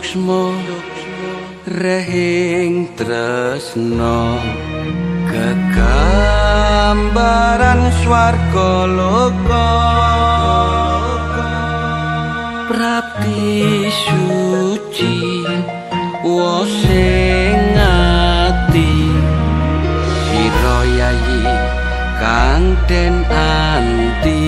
suksma rehing tresna kegambaran swarga loka prapti suci sing ati sira yayi kang den anti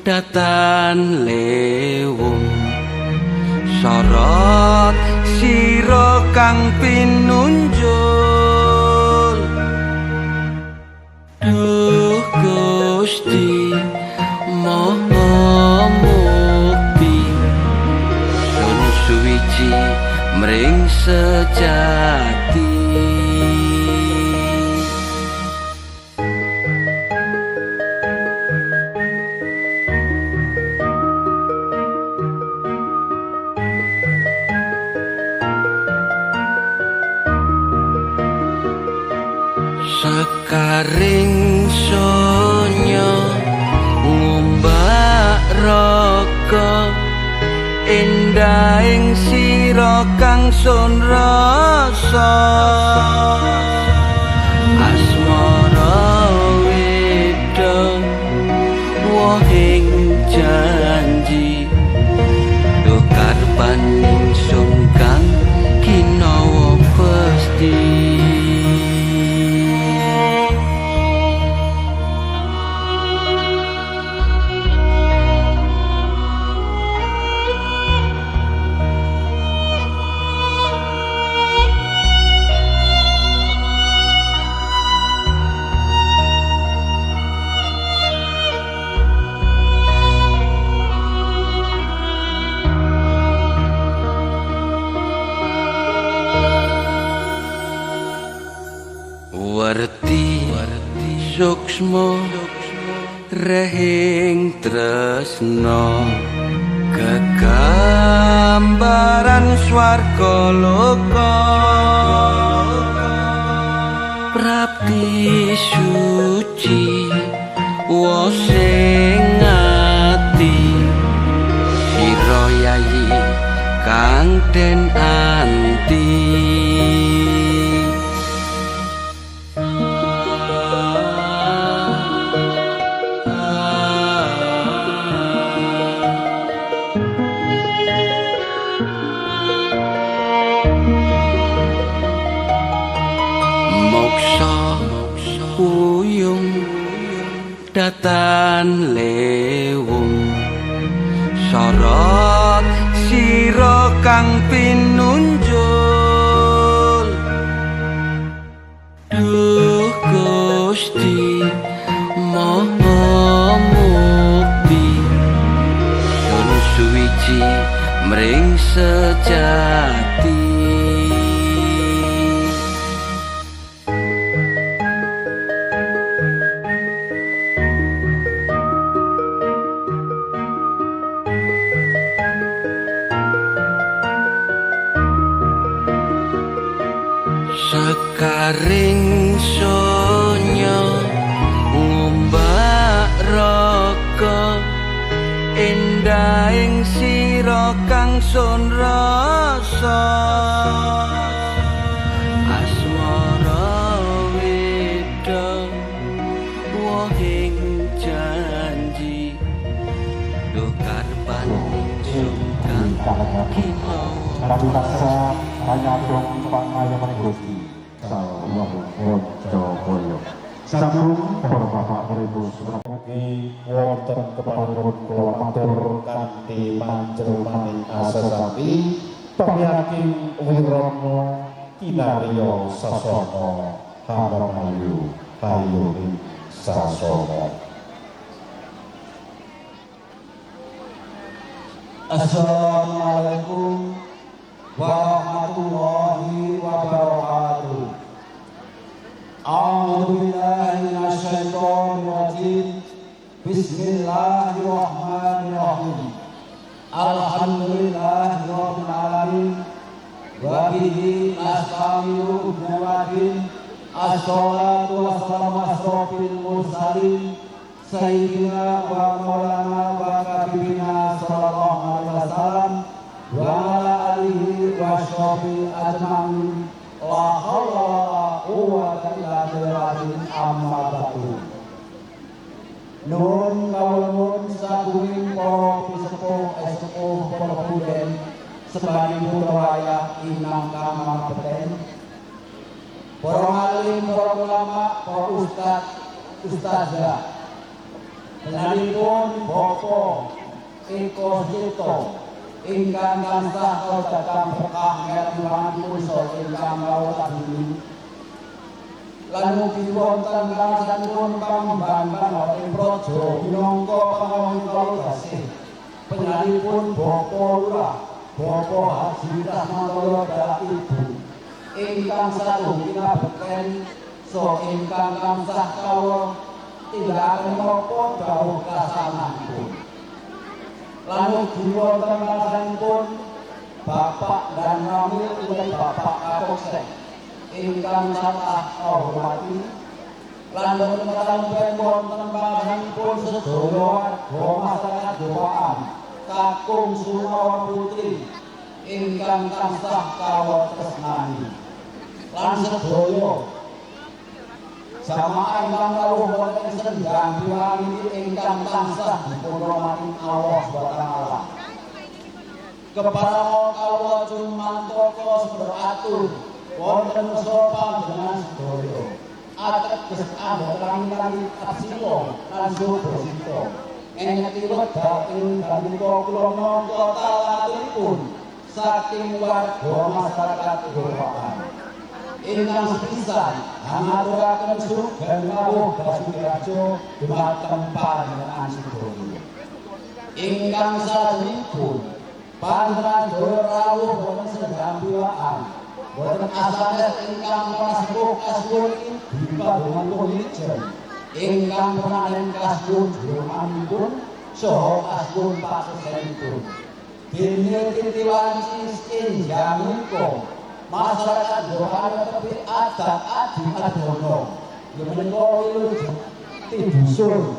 datan lewung sorot sira kang pinunjul duh Gusti Maha Mukti sun suwiji mring sejati sekaring sonya ngumbak raka endahing sira kang sun rasa asmara wedang wohing janji duh karpaning sun kang kinawa pesti warti suksma rehing tresna kegambaran swarga loka prapti suci sing ati sira yayi kang den anti datan lewung sorot sira kang pinunjul duh Gusti Maha Mukti sun suwiji mring sejati sekaring sonya ngumbak raka endahing sira kang sun rasa asmara wedang wohing janji duh karpaning sun kang kinawa Kami rasa hanya dong pangayaman Gusti Sallallahu Alaihi Sambung para bapak ibu saudara mugi wonten keparipun kula matur kanthi panjenengan asesati pamyakin wirana kinarya sasana harapayu hayuning sasana. Assalamualaikum warahmatullahi wabarakatuh. A'udzu billahi minasyaitonir rajim. Bismillahirrahmanirrahim. Bismillahirrahmanirrahim. Alhamdulillahirabbil alamin. Wa bihi nasta'inu biwadin. Assalatu wassalamu asrofil mursalin Sayyidina wa maulana wa habibina sallallahu alaihi wasallam wa ala alihi wa sahbihi ajma'in. La haula wa la quwwata illa billah. Amma ba'du. Nun kawulun sadurung para sepuh para puden sembaring wayah inang kang beten. Para alim, para ulama, para ustazah. Penyanipun Bapak Eko Sito ingkang tansah datang berkah ngerti so ingkang lawat bumi. Lan mugi wonten langsanipun pambantan ing praja minangka pangawon dasih. Penyanipun Bapak Lurah, Bapak Haji Rahmatullah Dalah Ibu. Ingkang sagung kinabekten so ingkang tansah kawula tindakaken menapa dawuh kasananipun. Lan ugi wonten langsanipun Bapak dan Ramil utawi Bapak Kapolsek ingkang tansah hormati. Lan wonten panjenenganipun sedaya warga masyarakat Jowoan kakung Sunawan Putri ingkang tansah kawula tresnani. Lan sedaya jamaah ingkang kawuh wonten sendang piwani ingkang tansah dipunrahmati Allah Subhanahu wa taala. Keparang kawula cumantaka beratur wonten saha panjenengan sedaya. Ateges ambalang kapsila lan subasita. Engeti wedal ing dalika kula nampa talaturipun saking warga masyarakat Jowoan. Ingkang sepisan ngaturaken sugeng rawuh Basuki dumateng panjenengan sedaya. Ingkang salajengipun panjenengan sedaya rawuh wonten sendang piwaan wonten asanes ingkang prasepuh kasuwun dipadongan punijen ingkang pranen kasuwun jeromanipun saha kasuwun pasesenipun. Dene titiwanci enjang menika masyarakat Jowoan tepi adat adi adono menika wilujeng tidusun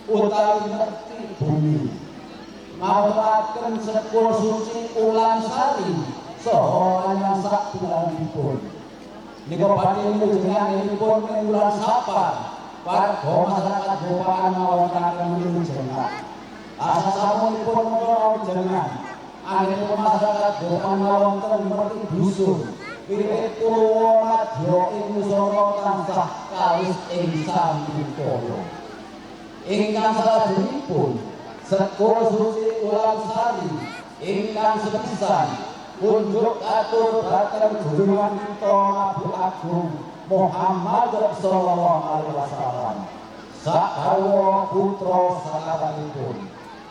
utawi ngerti bumi ngawuraken sekolah suci Ulan Sari saha lan sak bulanipun. Nika badhe wilujenganipun ing wulan Sapar warga masyarakat Jowoan ngawontenaken wilujengan. Asasamunipun menawa jenengan angin masyarakat Jowoan wonten ngerti dusun wiwit Purwomadya ing Nusana tansah kawis ing Sambikala. Ingkang salajengipun sekolah suci Ulan Sari ingkang sepisan kunjuk atur dhateng junjungan kita Nabi Agung Muhammad sallallahu alaihi wasallam. Sakarya putra sakawanipun.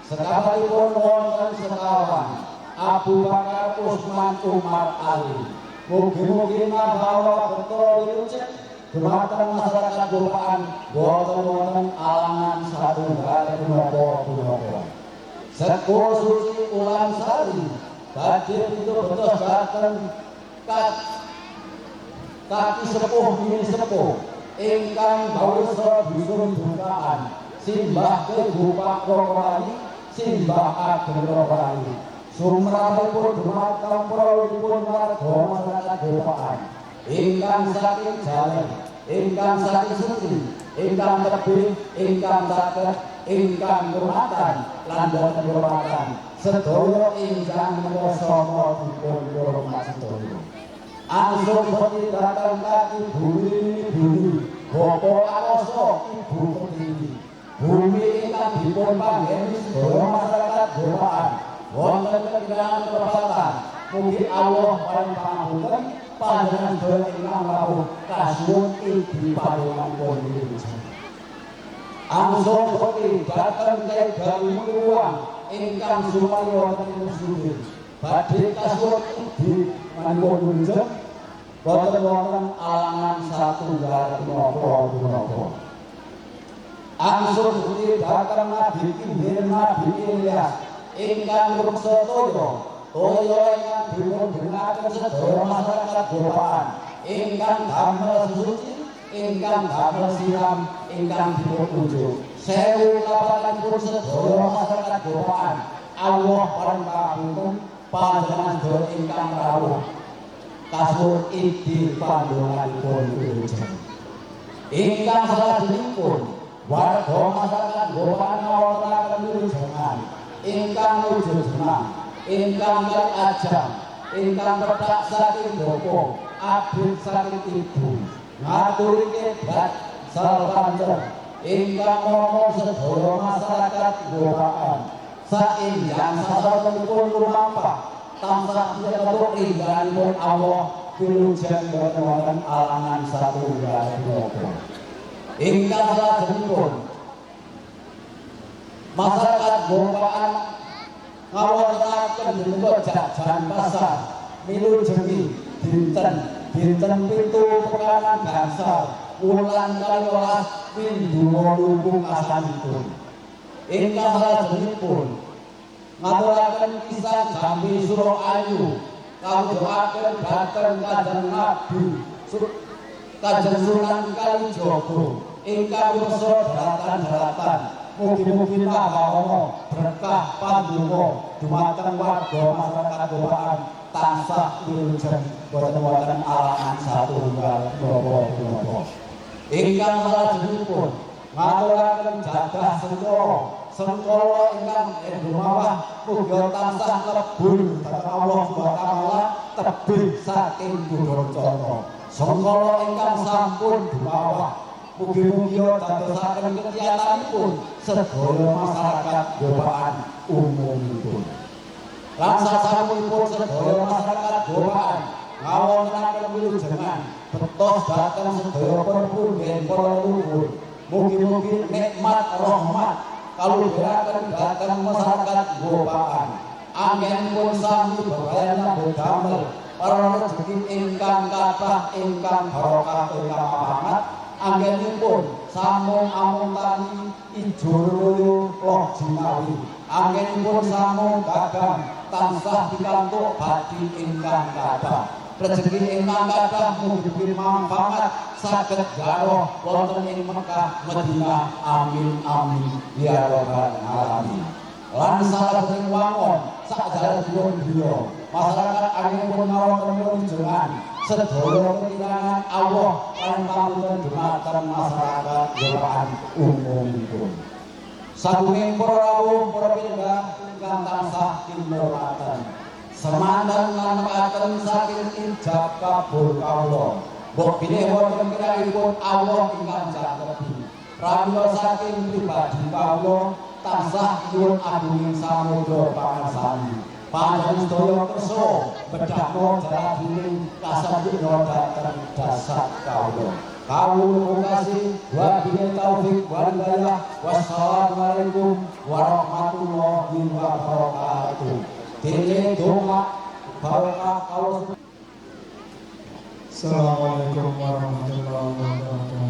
Sekawanipun wonten sekawan Abu Bakar Utsman Umar Ali. Mugi-mugi nambah betul wilujeng dumateng masyarakat Jowoan boten alangan satunggal punapa-punapa. Sekolah suci Ulan Sari badhe pitubetos dhateng kaki sepuh mini sepuh ingkang bawasa dusun bukaan simbah Kebupak Rokorani simbah Ageng Rokorani. Sumrahipun dumateng prawuhipun warga masyarakat Jowoan ingkang saking Jaler, ingkang saking Sutri, ingkang tebih, ingkang saged, ingkang ngurmatan lan boten ngurmatan sedaya ingkang menapa dipun ngurmati sedaya. Ansung peti dhateng kaki bumi Bapa Arasa Ibu Pertiwi. Bumi ingkang dipun panggeni sedaya masyarakat Jowoan wonten kegiatan perapatan. Mugi Allah paring pangapunten panjenengan sedaya ingkang rawuh kasuwun ing paringanipun wilujeng. Ansung peti dhateng Kyai Muruang ingkang sumari wonten ing Sumber badhe kasuwun ing manipun wilujeng boten wonten alangan satunggal punapa-punapa. Angsur putih datang Nabi Ibrahim Nabi Ilyas ingkang ruksa toyo ingkang dipunbenakaken sedaya masyarakat Gopaan ingkang damel suci ingkang damel siram ingkang dipununjuk 1008 sedaya masyarakat Gopaan Allah paring pangapunten panjenengan sedaya ingkang rawuh kasur idi pandonganipun wilujeng ingkang salajengipun warga masyarakat Gopaan ngawontenaken wilujengan ingkang wujud senang ingkang ajang ingkang pedak saking bapa abrit saking ibu ngaturi kebat sapanjang ingkang ngomong sedaya masyarakat Gopaan saenjang sasampunipun lumampah tansah sinatur ingganipun Allah wilujeng boten wonten alangan satunggal menapa ingkang salajengipun masyarakat Gopaan ngawontenaken bentuk jajan pasar milujengi dinten 7 pekanan gangsal wulan 12 Windu 8 pungkasanipun ingkang salajengipun ngaturaken kisah Jambi Suro Ayu kawujudaken dhateng Kanjeng Nabi Kanjeng Sunan Kalijaga ingkang wirsa daratan-daratan mugi-mugi nawawana berkah pandonga dumateng warga masyarakat Gopaan tansah wilujeng boten wonten alangan satunggal menapa-menapa ingkang salajengipun ngaturaken jadah sengkala ingkang dumawah mugi tansah lebur dhateng Allah Subhanahu wa taala tebih saking Budancana sengkala ingkang sampun dumawah mugi-mugi dadosaken kegiatanipun sedaya masyarakat Gopaan umumipun lan sasampunipun sedaya masyarakat Gopaan ngawontenaken wilujengan betos dhateng sedaya punden para leluhur mugi-mugi nikmat rahmat kaluburaken dhateng masyarakat Gopaan anggenipun sami bebayan damel para rezeki ingkang kathah ingkang barokah ingkang pamangat anggenipun samung amuntani ijo lulu loh jinawi anggenipun samung gagang tansah pikantuk badi ingkang kathah rezeki ingkang kathah mugi manfaat saged garoh wonten ing Mekah Madinah amin amin ya rabbal alamin lan salajengipun wangun sakjalanipun griya masyarakat anggenipun ngawontenaken wilujengan sedaya ketinangan Allah lan pamunten dumateng masyarakat Gopaan umumipun sagunging para rawuh para pindah ingkang tansah kinurmatan semanten nganakaken saking ijab kabul kawula mbok bilih wonten kirangipun Allah ingkang jageti pramila saking pribadi kawula tansah nyuwun agunging samudra pangarsani panjenengan sedaya kersa bedhahno jalaning kasabukna dhateng dasar kawula kawula kasih wabillahi taufik wal hidayah wassalamualaikum warahmatullahi wabarakatuh dene donga barokah kawula. Assalamualaikum warahmatullahi wabarakatuh.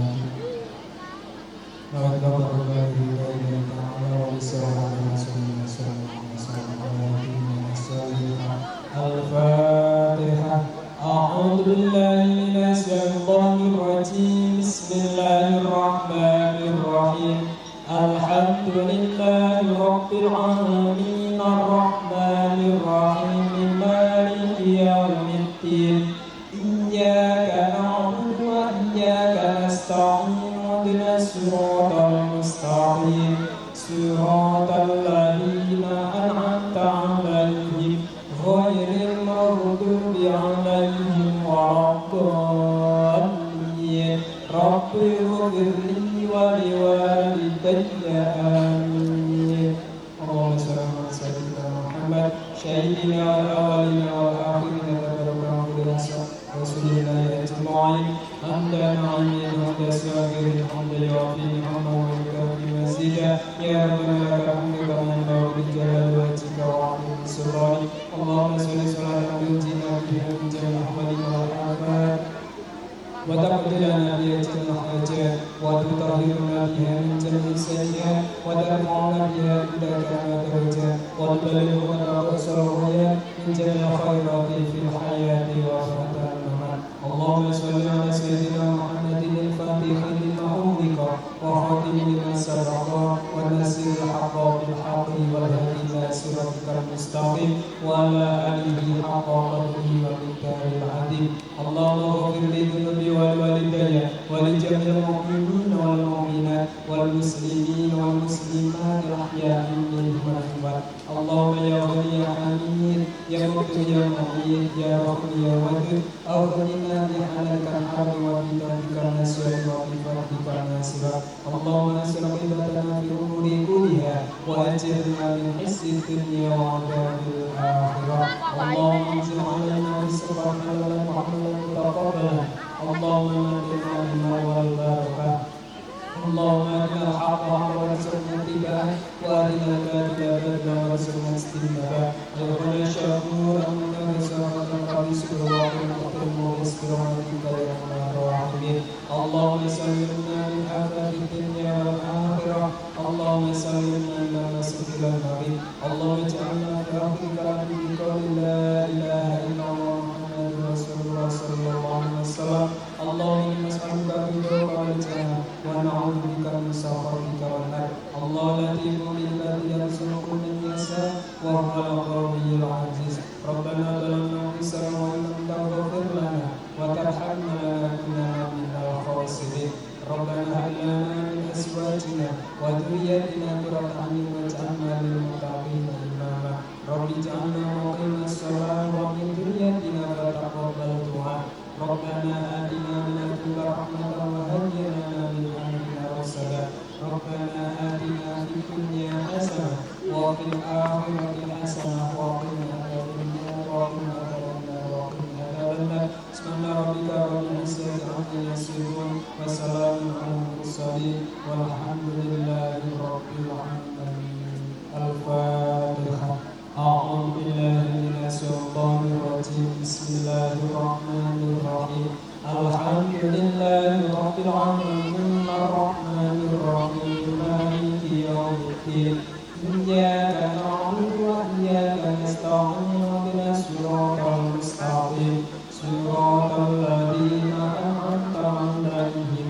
Al-Fatihah. A'udzu billahi minasy syaithanir rajim. Bismillahirrahmanirrahim. Alhamdulillahi rabbil alamin arrahmanir rahim maliki yaumiddin. Iyyaka na'budu wa iyyaka nasta'in. Ihdinas siratal mustaqim. Siratal ladzina an'amta 'alaihim ghairil maghdubi 'alaihim waladdallin. Rabbi ighfirli wa liwalidayya amin. Allahumma shalli ala sayyidina Muhammad sayyidina al-awwalina wal akhirina wa rasulina ajma'in. Hamdan 'aliyan hamdan sabirin hamdan yu'afini hamdan wa yukafi mazida ya rabbana lakal hamdu kama yanbaghi li jalali wajhika wa 'azimi sultanik. Allahumma shalli salatan tu'tina biha min jami Muhammadin wa al-afat وتقضي لنا بها جميع الحاجات وتطهرنا بها من جميع السيئات وترفعنا بها عندك ما درجات وتبلغنا أقصى الغايات من جميع الخيرات في الحياة وآخرة الممات. اللهم صل على سيدنا محمد الفاتح لما أغلق وخاتم لما سبق والناصر الحق بالحق والهادي إلى صراطك المستقيم وعلى آله حق قدره ومقداره العظيم. اللهم اغفر لذنوبي ولوالدي ولجميع المؤمنين والمؤمنات والمسلمين والمسلمات الأحياء منهم والأموات. اللهم يا غني يا حميد يا مقتدر يا مغيث يا رحم يا ودود أغننا بحلالك الحرام وبفضلك النسوء وبفضلك الناصرة. اللهم نصر قبلتنا في الأمور كلها وأجرنا من حسن الدنيا وعذاب الآخرة. اللهم انزل علينا رزقا حلالا وحلالا متقبلا. اللهم مكنا بما والبركة. اللهم أرنا الحق حقا وارزقنا اتباعه وأرنا الباطل باطلا وارزقنا اجتنابه. ربنا شكور أنك رزقنا الرزق وأكرم ورزقنا ونتيك يا أرحم الراحمين. اللهم سلمنا من آفات الدنيا والآخرة. اللهم سلمنا إلى مسجد المغيب. اللهم اجعلنا في آخر كلامه بقول لا إله إلا الله محمد رسول الله صلى الله عليه وسلم. اللهم نسألك رضاك والجنة ونعوذ بك من سخطك والنار. الله لطيف بالعباد يرزق من يشاء وهو القوي العزيز. ربنا ظلمنا أنفسنا وإن لم تغفر لنا وترحمنا لنكونن من الخاسرين. ربنا هب لنا من أزواجنا وذرياتنا قرة أعين واجعلنا للمتقين إماما. رب اجعلنا مقيم الصلاة ومن ذريتنا فتقبل دعاء. ربنا آتنا من لدنك رحمة وهيئ لنا من أمرنا رشدا. ربنا آتنا في الدنيا حسنة وفي الآخرة حسنة وقنا عذاب النار وقنا عذاب النار وقنا عذاب النار. سبحان ربك رب العزة عما يصفون وسلام على المرسلين والحمد لله رب العالمين. الفاتحة. أعوذ بالله من الشيطان الرجيم. بسم الله الرحمن الرحيم. الحمد لله رب العالمين الرحمن الرحيم مالك يوم الدين. إياك نعبد وإياك نستعين اهدنا الصراط المستقيم صراط الذين أنعمت عليهم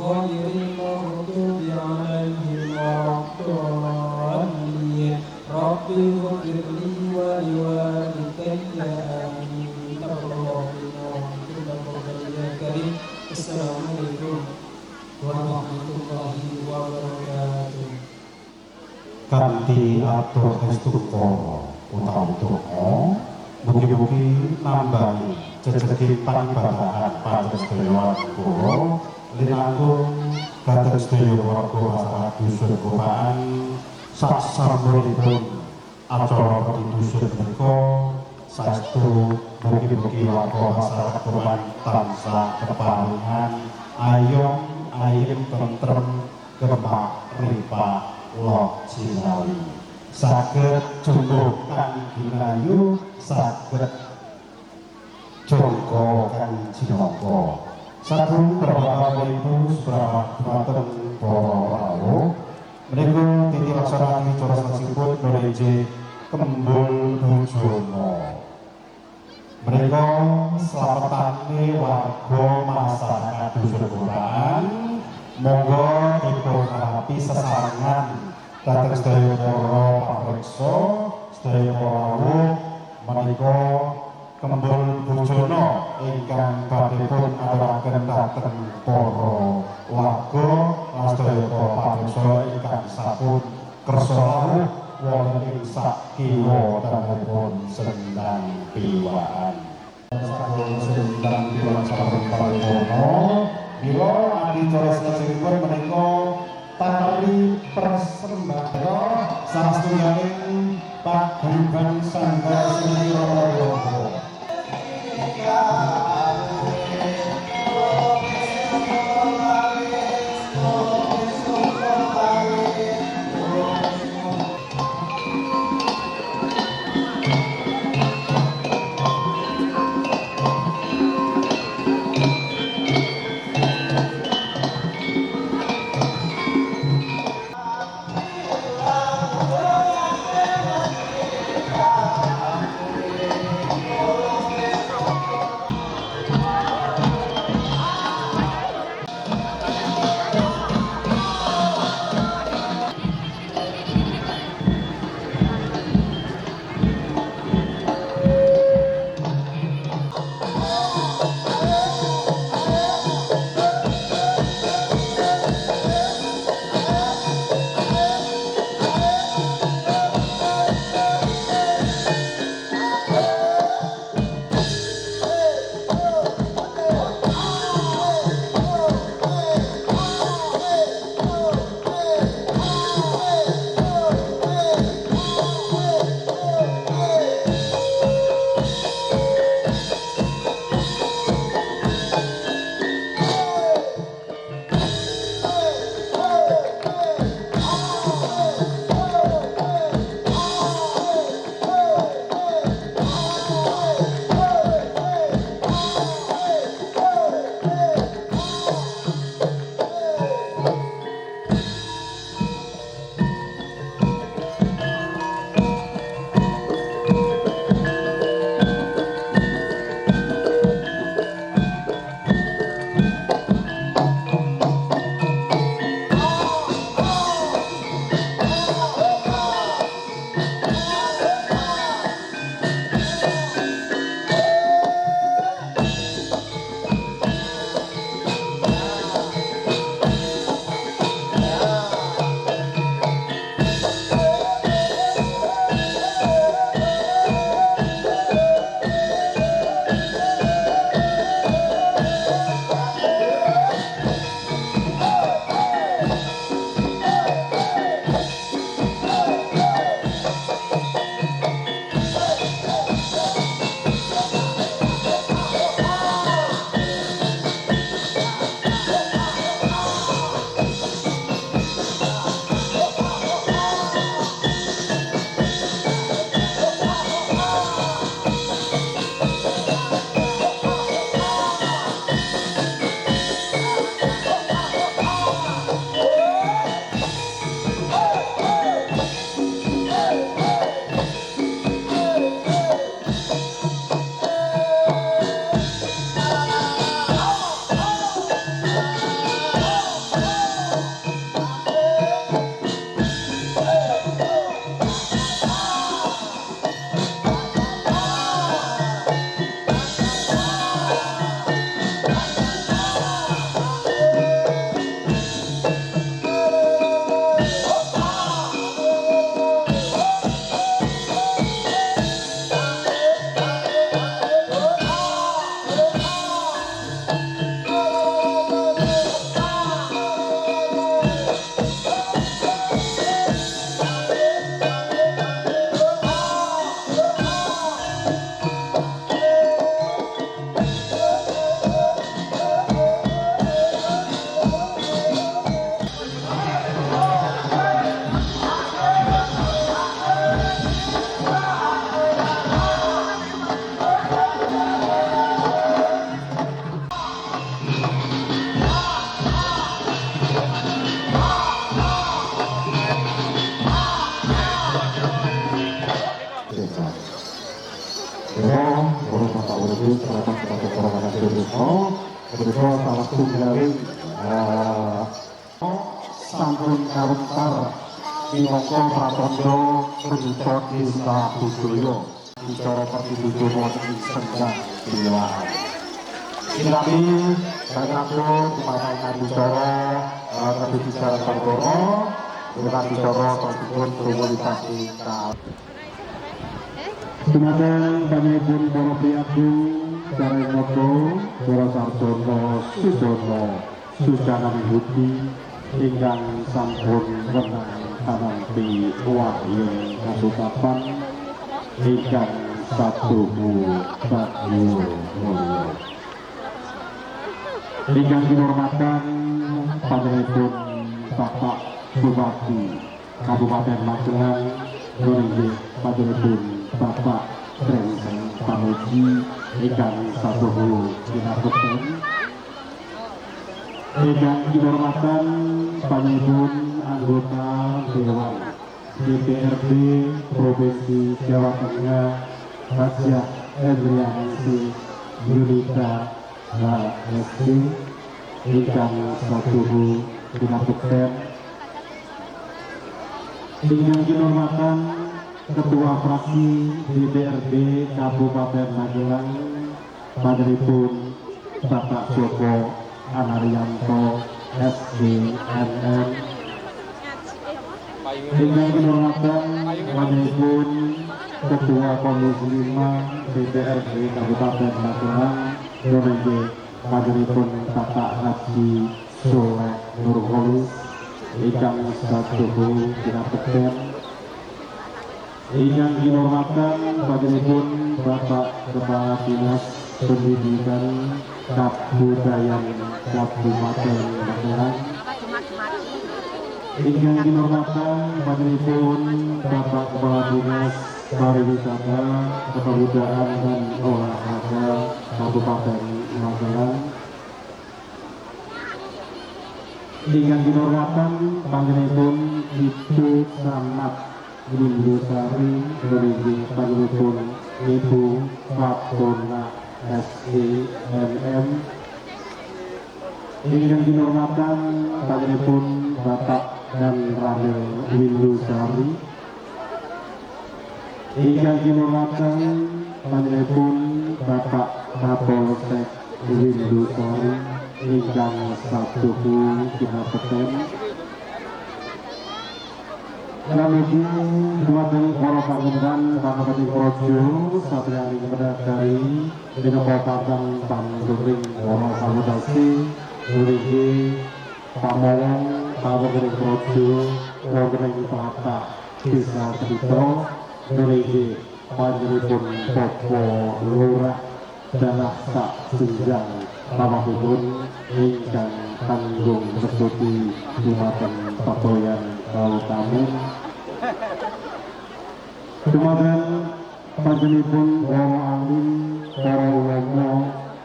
غير المغضوب عليهم ولا الضالين. رب اغفر لي ولوالدي آمين. تقبل منا ومنكم يا كريم. السلام عليكم ورحمة الله وبركاته. Kanthi atur estupara utawi doa mugi-mugi nambahi jejeg panibadahan panjenengan warga linangkung dhateng sedaya warga masyarakat dusun Kopaan sasampunipun acara dusun menika saestu mugi-mugi warga masyarakat Kopaan tansah keparingan ayom ayem tentrem kemak ripah Loh Cinawi saged jumbuh kang ginayu saged jongko kang jinoko sagung berbahagiaipun seprapat dumateng para rawuh menika titi laksananing cara sasipun nulinje Kembul Bujono menika slametane warga masyarakat dusun Kopaan. Monggo dipun harapi sesarengan dhateng sedaya para pamriksa sedaya para rawuh menika Kembul Bujono ingkang badhe pun aturaken dhateng para warga lan sedaya para pamriksa ingkang sampun kersa rawuh wonten ing sak kiwa dangunipun sendang piwaan. Sendang piwaan sampun paripurna. Bila adicara selesai menika tari persembahan sastuyaning paguyuban Sanggar Seni Ramadan. Jero, Guru Bapak Urdu, Serapan Serapan Korbangan Jurusno, Berikut salah tunggalin sampun kawentar minangka pratondo pendhita Desa Budoyo bicara pertunjukan wonten ing Sendang Dewahan. Sinami kagapun pemain bicara kabeh bicara Sangkoro dengan bicara tersebut komunikasi Dumateng panjenengan para priagung Sareng Moto Para Sarjono Sudono Sujanan Budi ingkang sampun wenang kanampi wahyu kasutapan ingkang satuhu bagyo mulya. Ingkang kinurmatan panjenenganipun Bapak Bupati Kabupaten Magelang inggih panjenenganipun Bapak Trengseng Pamuji ingkang satuhu kinabekten. Ingkang kinurmatan panjenenganipun anggota Dewan DPRD Provinsi Jawa Tengah Raja Edriansi Yunita HSD ingkang satuhu kinabekten. Ingkang kinurmatan Ketua Fraksi DPRD Kabupaten Magelang panjenenganipun Bapak Joko Anarianto SDMM. Ingkang kinurmatan panjenenganipun Ketua Komisi 5 DPRD Kabupaten Magelang inggih panjenenganipun Bapak Haji Soleh Nurholis ingkang satuhu kinabekten. Ingkang kinurmatan panjenenganipun Bapak Kepala Dinas Pendidikan Kebudayaan Kabupaten Magelang. Ingkang kinurmatan panjenenganipun Bapak Kepala Dinas Pariwisata, Kepemudaan dan Olahraga Kabupaten Magelang. Ingkang kinurmatan panjenenganipun Ibu Samat Windusari inggih panjenenganipun Ibu Fatona SDMM. Ingkang kinurmatan panjenenganipun Bapak dan Ramil Windusari. Ingkang kinurmatan panjenenganipun Bapak Kapolsek Windusari ingkang satuhu kinabekten. Lamugi dumateng para panjenengan Kabupaten Projo satriyaning Kendari minangka kakang panggung para samudasi nggih pamawon Kabupaten Projo wonten Tata Desa Trito nggih panjenenganipun Bapak Lurah Dalah sak senjang pamahipun ingkang tanggung seputi dumateng patoyan kautamu. Dumateng panjenenganipun para alim para ulama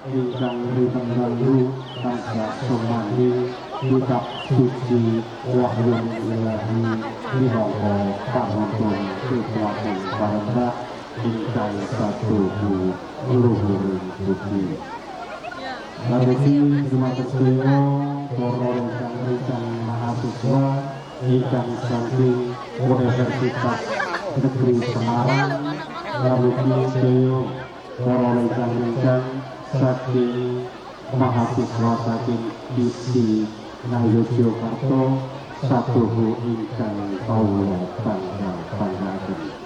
ingkang rinanggu tansah sumandi kitab suci wahyun ilahi minangka panuntun kekuatan parendah ingkang satuhu luhur budi. Lamugi dumateng sedaya para rekan-rekan mahasiswa ingkang saking Universitas Negeri Semarang, lamugi sedaya para rekan-rekan saking mahasiswa saking ISI Ngayogyakarta satuhu ingkang kawula bangga-banggaken.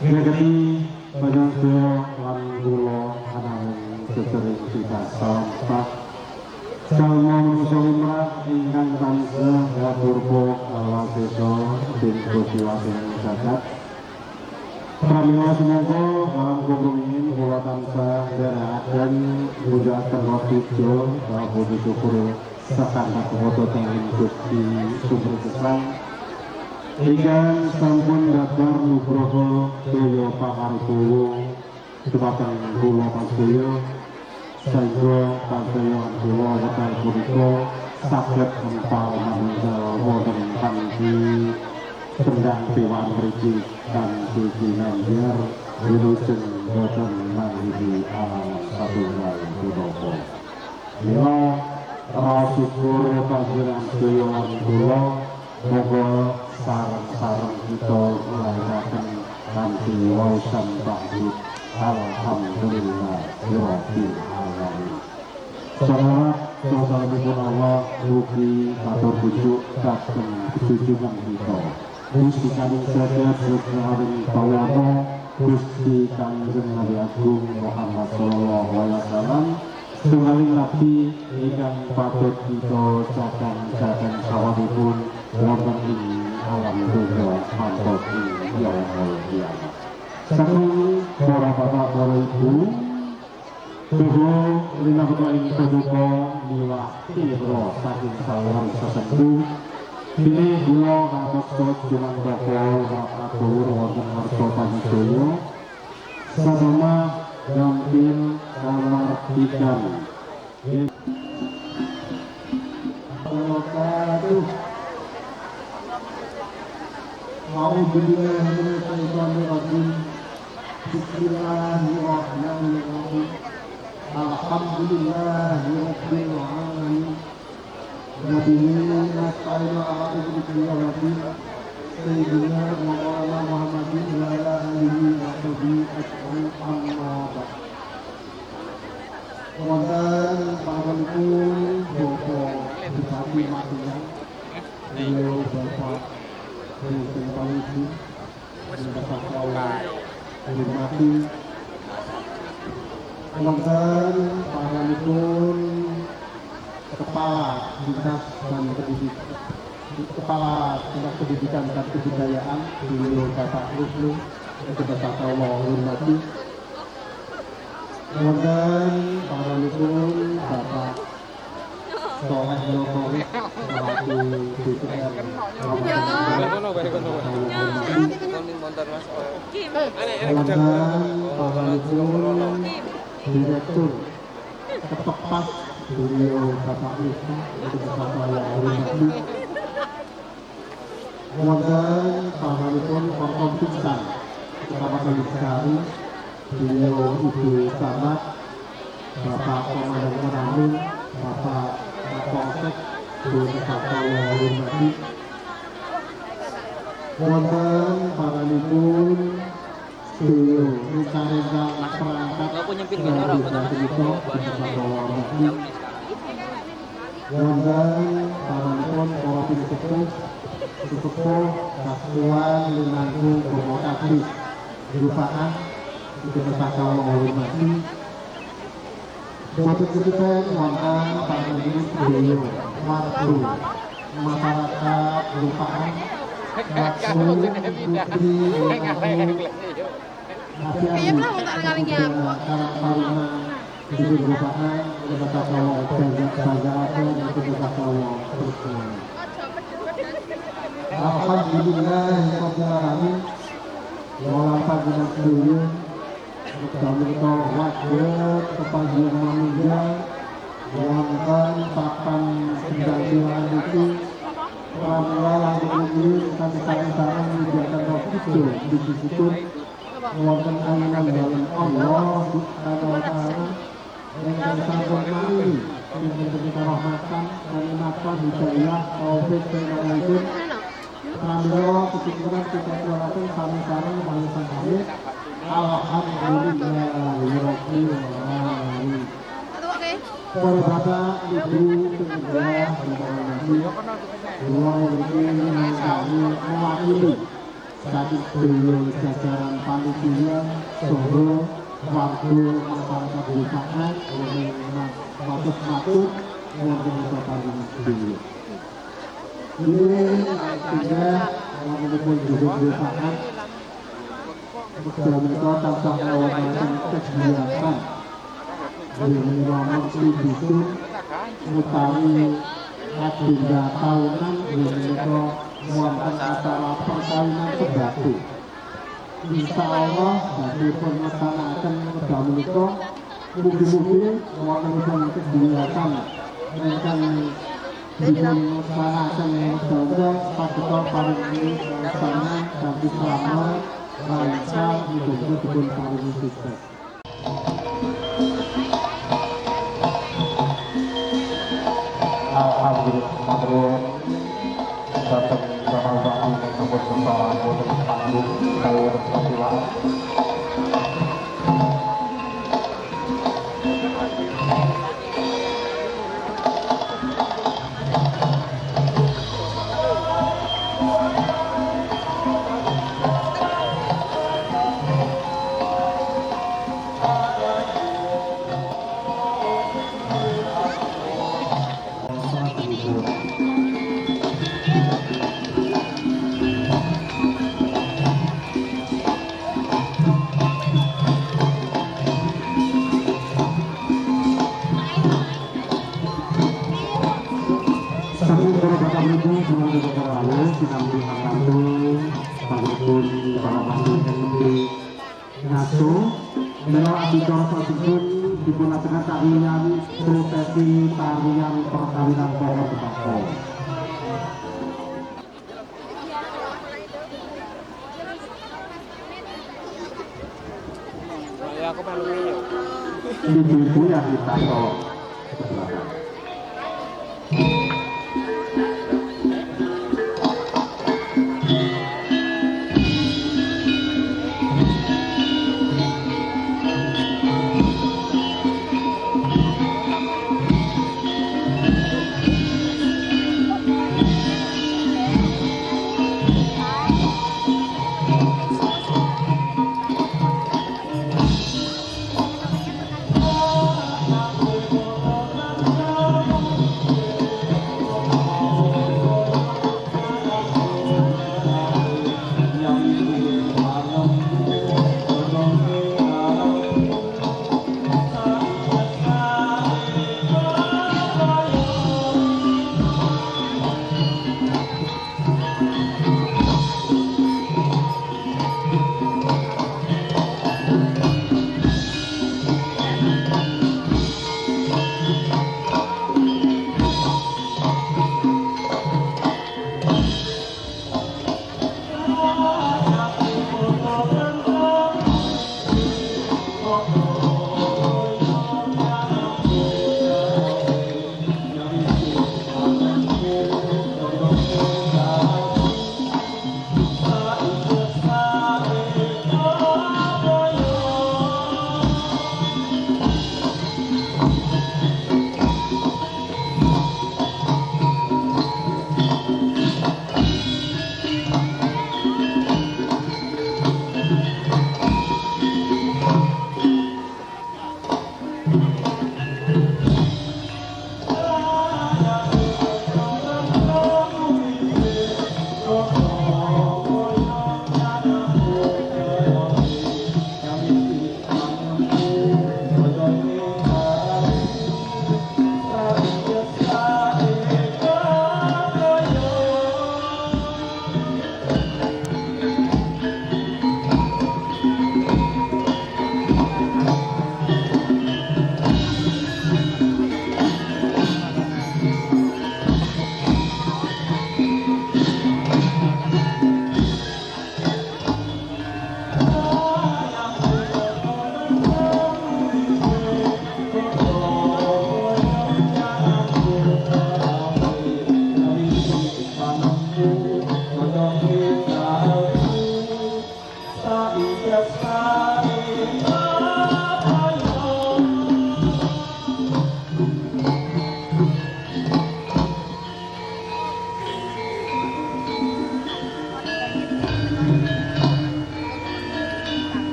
Ngagemi panjenengan lan kula ananging sesering kita sampah Salmo Muslimah ingkang tansah ngaturpo kawasesa den kusiwasen zakat. Pramila sumangga dalam kumrumin kula tansah nderekaken mujahaken waktujo puji syukur sakandak foto tenging Gusti Sumber Gesang ingkang sampun daftar nugroho daya pakaripun dumateng kula panjenengan saengga panjenengan kula wekdal punika saged empal manunggal wonten kanthi Sendang Dewan mriki kanthi ginanjar wilujeng boten manggihi alam satunggal punika. Mila syukur panjenengan sedaya kula moga sareng-sareng kita nglairaken kanthi waosan takbir alhamdulillah rabbil alamin. Salawat salamipun Allah mugi matur pujuk dhateng junjungan kita Gusti Kanjeng Sadar Sugeng Pawono Gusti Kanjeng Nabi Agung Muhammad sallallahu alaihi wasallam setunggaling nabi ingkang patut kita cakang sawanipun wonten ing alam donya mantot ing yaumul kiamat. Saking para bapak para ibu Tuhu lina ketua ing paduka milah tiro saking sawan sesendu pilih dua kakakso cuman bakal atur wonten harta panjaya sadama gampil kamar ikan wabarakatuh. A'udzubillahiminasyaitonirrajim. Bismillahirrahmanirrahim. Alhamdulillahirabbil alamin. Nabiyina nasta'inu ala ibadillahi sayyidina wa maulana Muhammadin wa ala alihi wa sahbihi ajma'in amma ba'd. Ramadan pangapunten Bapak Bupati Magelang, beliau Bapak Presiden Polisi, Bapak Kaula hormati. Ramadan pangapunten Kepala Dinas dan Pendidikan, Kepala Dinas Pendidikan dan Kebudayaan, beliau Bapak Ruslu, Bapak Kaula hormati. Kemudian pangapunten Bapak Soleh Jokowi selaku DPR Kemudian pangapunten Direktur Ketepas beliau Bapak Wisnu Bapak Kaula hormati. Kemudian pangapunten Forkom Pisan Kecamatan Sari beliau Ibu Camat, Bapak Komandan Koramil, Bapak Kapolsek, Bapak Kaula hormati. Wonten pangapunten beliau rekan-rekan perangkat Bapak Kaula hormati. Wonten pangapunten para pinsepuh, Kasuan Linanggung Komokadis Rupaan Bapak Kaula hormati. Bapak Presiden wonten pangapunten beliau warga masyarakat Rupaan, Waktu Putri Nabi Karang Taruna di Rupaan, Bapak Kaula Bangga-banggaken Bapak Kaula Presiden. Alhamdulillahirabbil alamin. Walang panjenengan sedaya menika wajet kepanjenengan manunggal wonten papan pendampingan itu pramila langkung kanthi sareng nyediaken waktu disipun wonten ayunan dalem Allah Subhanahu wa taala ingkang sampun maringi pinten-pinten rahmatan kalimatan hidayah taufik sampun pramila kepikiran kita kuwataken sami-sami bangsa kami. Alhamdulillahirabbil alamin. Para bapak, ibu, saudara, kami mewakili saking beliau jajaran panitia saha warga masyarakat Rupaan matur wonten bapak beliau. Ini sudah mengumpul Rupaan. Mereka tansah melakukan kegiatan dengan dibikin utawi agenda tahunan mereka wonten acara perkawinan sembako. Insya Allah bagi pengelaksanaan kedua mereka mugi-mugi wonten kegiatan ingkang dilaksanakan sedaya paduka paring sana dan selamat lancar mudah-mudahan dipun paringi sukses. Alhamdulillah, matur datang sama bangun tersebut bersama boten panggung kalau berkatilah. Sampun para bapak ibu semua para lalu sinambi hantu panggul para panggul ngaso melo acara tersebut dipunlaksanakan tarian prosesi tarian perkawinan para tembakau. Ya aku malu nih. Ibu-ibu yang ditato.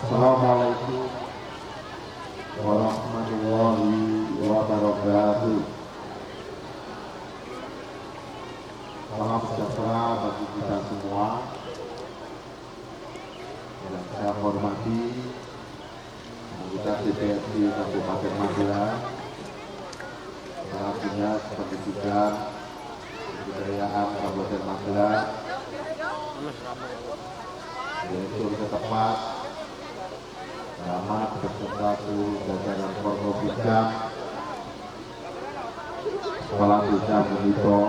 Assalamualaikum warahmatullahi wabarakatuh. Salam sejahtera bagi kita semua. Yang saya hormati anggota DPRD Kabupaten Magelang, Kepala Dinas Pendidikan Kebudayaan Kabupaten Magelang, Direktur Setempat, Camat beserta seluruh jajaran Forkopimda, Kepala Desa Bonito,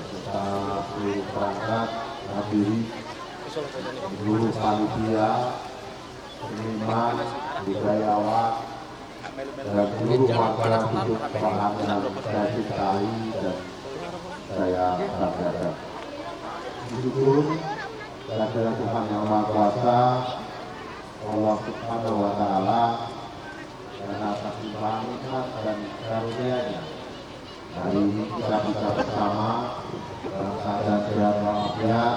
serta seluruh perangkat, hadirin, seluruh panitia, seniman, budayawan, dan seluruh warga hidup Pahang yang saya cintai dan saya banggakan. Syukur kehadirat Tuhan Yang Maha Kuasa, Allah Subhanahu wa Ta'ala, karena atas limpahan nikmat dan karunia-Nya hari ini kita bisa bersama dalam keadaan sehat walafiat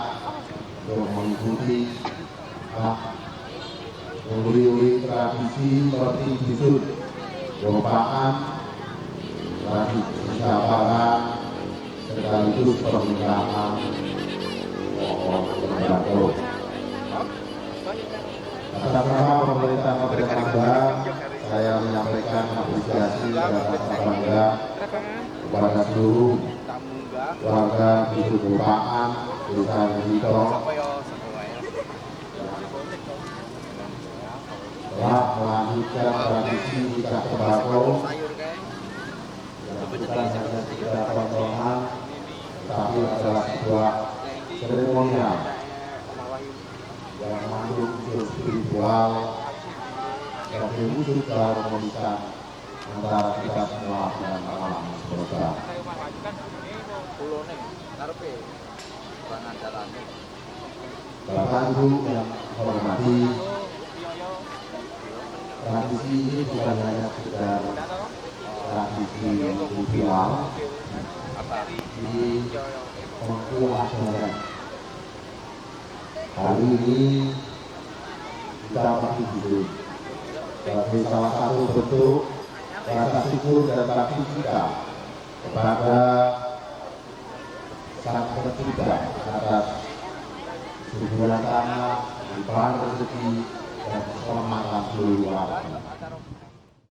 untuk mengikuti uri-uri tradisi seperti bisul, gopaan, tradisi sabaran, sekaligus pernikahan sembako. Atas nama pemerintah Kabupaten Magelang, saya menyampaikan apresiasi dan rasa bangga kepada seluruh warga di Gopaan, Desa Bonito, telah melanjutkan tradisi nikah sembako yang bukan hanya sekedar tontonan, tapi adalah sebuah seremonial yang mengandung unsur spiritual sebagai wujud keharmonisan antara kita semua dengan alam semesta. Bapak Ibu yang hormati, tradisi ini bukan hanya sekedar tradisi ritual, ini menguat ajaran. Hari ini kita masih hidup sebagai salah satu bentuk rasa syukur dan bakti kita kepada Sang Pencipta atas suburan tanah, limpahan rezeki, dan keselamatan seluruh warga.